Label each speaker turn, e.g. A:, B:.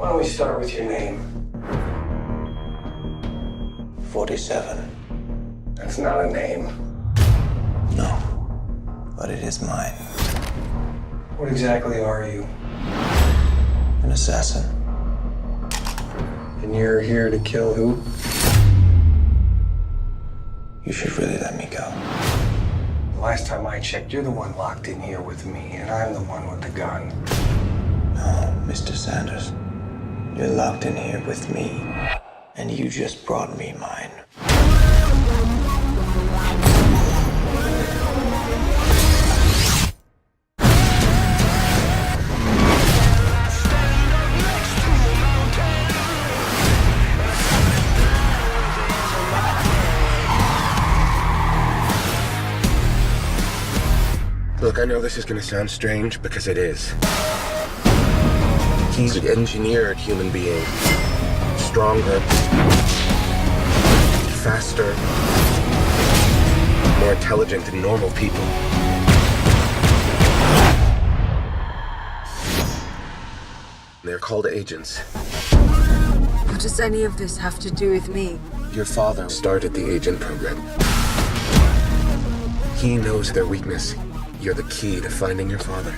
A: Why don't we start with your name?
B: 47.
A: That's not a name.
B: No, but it is mine.
A: What exactly are you?
B: An assassin.
A: And you're here to kill who?
B: You should really let me go.
A: The last time I checked, you're the one locked in here with me, and I'm the one with the gun.
B: No, Mr. Sanders. You're locked in here with me, and you just brought me mine.
C: Look, I know this is gonna sound strange, because it is. He's an engineered human being. Stronger, faster, more intelligent than normal people. They're called agents.
D: What does any of this have to do with me?
C: Your father started the agent program. He knows their weakness. You're the key to finding your father.